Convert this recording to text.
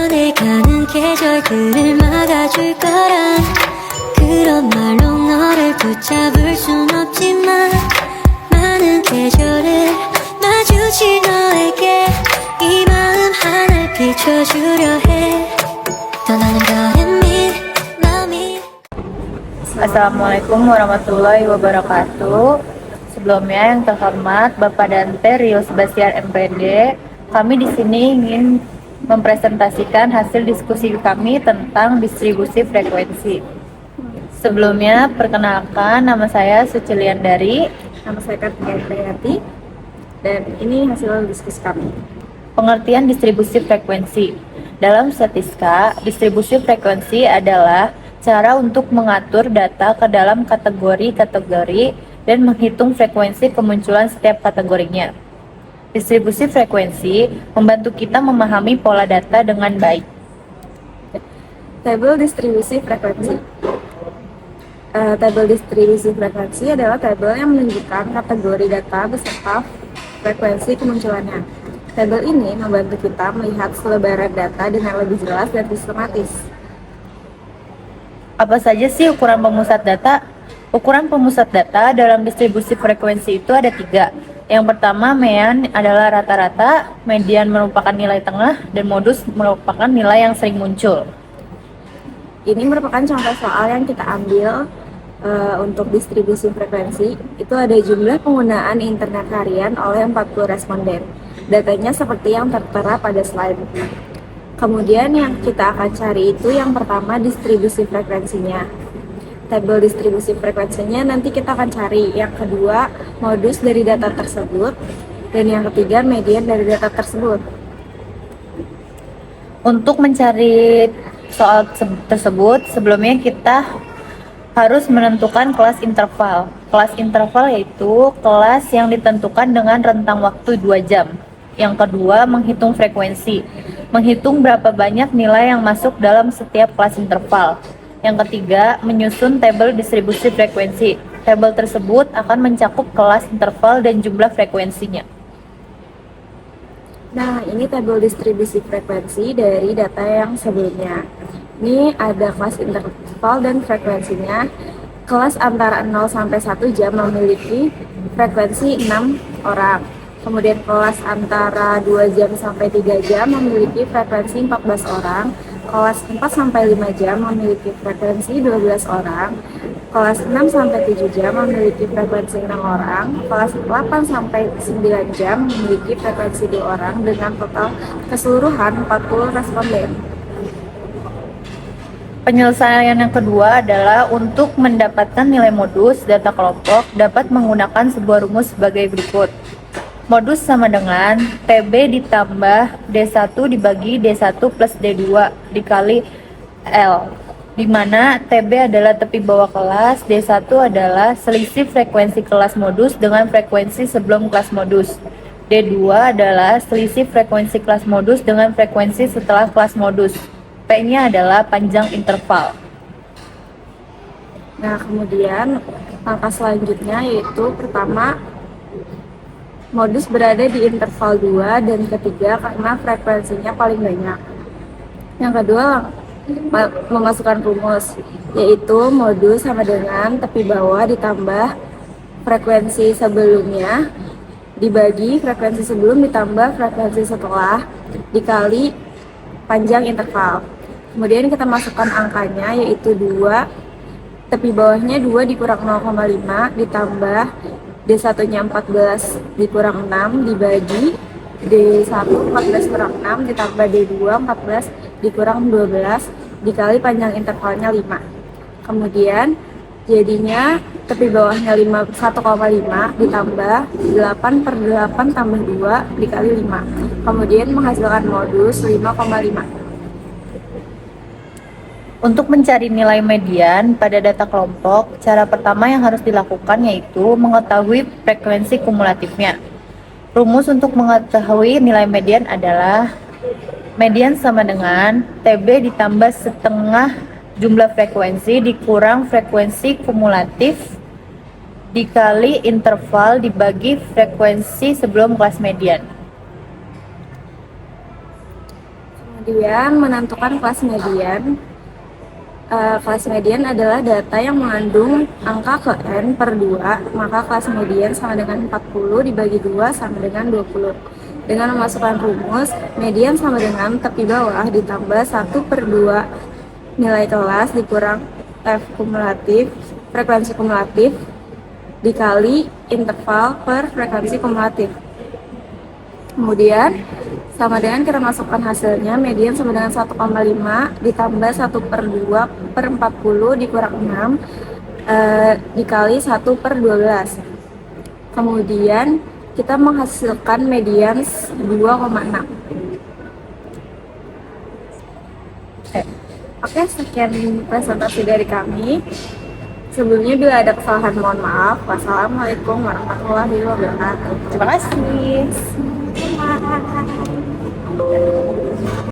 변해가는 계절들을 막아줄 거란 그런 말로 너를 붙잡을 순 없지만 많은 계절을 마주친 너에게 이 마음 하나 비춰주려 해 떠나는 다른 마음이. Assalamualaikum warahmatullahi wabarakatuh. Sebelumnya yang terhormat Bapak Dante Rio Sebastian MPD, kami di sini ingin mempresentasikan hasil diskusi kami tentang distribusi frekuensi. Sebelumnya, perkenalkan, nama saya Sucilian Dari. Nama saya Kartika Dayati, dan ini hasil diskusi kami. Pengertian distribusi frekuensi. Dalam statistika, distribusi frekuensi adalah cara untuk mengatur data ke dalam kategori-kategori dan menghitung frekuensi kemunculan setiap kategorinya. Distribusi frekuensi membantu kita memahami pola data dengan baik. Tabel distribusi frekuensi. Tabel distribusi frekuensi adalah tabel yang menunjukkan kategori data beserta frekuensi kemunculannya. Tabel ini membantu kita melihat selebaran data dengan lebih jelas dan sistematis. Apa saja sih ukuran pemusat data? Ukuran pemusat data dalam distribusi frekuensi itu ada 3. Yang pertama, mean adalah rata-rata, median merupakan nilai tengah, dan modus merupakan nilai yang sering muncul. Ini merupakan contoh soal yang kita ambil untuk distribusi frekuensi. Itu ada jumlah penggunaan internet harian oleh 40 responden. Datanya seperti yang tertera pada slide. Kemudian yang kita akan cari itu yang pertama distribusi frekuensinya. Tabel distribusi frekuensinya nanti kita akan cari. Yang kedua modus dari data tersebut. Dan yang ketiga median dari data tersebut. Untuk mencari soal tersebut, sebelumnya kita harus menentukan kelas interval. Kelas interval yaitu kelas yang ditentukan dengan rentang waktu 2 jam. Yang kedua, menghitung frekuensi. Menghitung berapa banyak nilai yang masuk dalam setiap kelas interval. Yang ketiga, menyusun tabel distribusi frekuensi. Tabel tersebut akan mencakup kelas interval dan jumlah frekuensinya. Nah, ini tabel distribusi frekuensi dari data yang sebelumnya. Ini ada kelas interval dan frekuensinya. Kelas antara 0 sampai 1 jam memiliki frekuensi 6 orang. Kemudian kelas antara 2 jam sampai 3 jam memiliki frekuensi 14 orang. Kelas 4 sampai 5 jam memiliki frekuensi 12 orang. Kelas 6 sampai 7 jam memiliki frekuensi 6 orang. Kelas 8 sampai 9 jam memiliki frekuensi 2 orang dengan total keseluruhan 40 responden. Penyelesaian yang kedua adalah untuk mendapatkan nilai modus data kelompok dapat menggunakan sebuah rumus sebagai berikut. Modus sama dengan TB ditambah D1 dibagi D1 plus D2 dikali L, di mana TB adalah tepi bawah kelas, D1 adalah selisih frekuensi kelas modus dengan frekuensi sebelum kelas modus. D2 adalah selisih frekuensi kelas modus dengan frekuensi setelah kelas modus. P-nya adalah panjang interval. Nah, kemudian langkah selanjutnya yaitu pertama, modus berada di interval 2 dan ketiga karena frekuensinya paling banyak. Yang kedua, memasukkan rumus, yaitu modus sama dengan tepi bawah ditambah frekuensi sebelumnya dibagi frekuensi sebelum ditambah frekuensi setelah dikali panjang interval. Kemudian kita masukkan angkanya yaitu 2, tepi bawahnya 2 dikurang 0,5 ditambah D1-nya 14 dikurang 6 dibagi D1 14 kurang 6 ditambah D2 14 dikurang 12 dikali panjang intervalnya 5. Kemudian jadinya tepi bawahnya 1,5 ditambah 8 per 8 tambah 2 dikali 5. Kemudian menghasilkan modus 5,5. Untuk mencari nilai median pada data kelompok, cara pertama yang harus dilakukan yaitu mengetahui frekuensi kumulatifnya. Rumus untuk mengetahui nilai median adalah median sama dengan TB ditambah setengah jumlah frekuensi dikurang frekuensi kumulatif dikali interval dibagi frekuensi sebelum kelas median. Kemudian menentukan kelas median. Kelas median adalah data yang mengandung angka ke n per 2, maka kelas median sama dengan 40 dibagi 2 sama dengan 20. Dengan memasukkan rumus, median sama dengan tepi bawah ditambah 1 per 2 nilai kelas dikurang F kumulatif, frekuensi kumulatif, dikali interval per frekuensi kumulatif. Kemudian sama dengan kita masukkan hasilnya, median sama dengan 1,5 ditambah 1 per 2 per 40 dikurang 6 dikali 1 per 12. Kemudian kita menghasilkan median 2,6. Oke, sekian presentasi dari kami. Sebelumnya bila ada kesalahan mohon maaf. Wassalamualaikum warahmatullahi wabarakatuh. Terima kasih. Bye.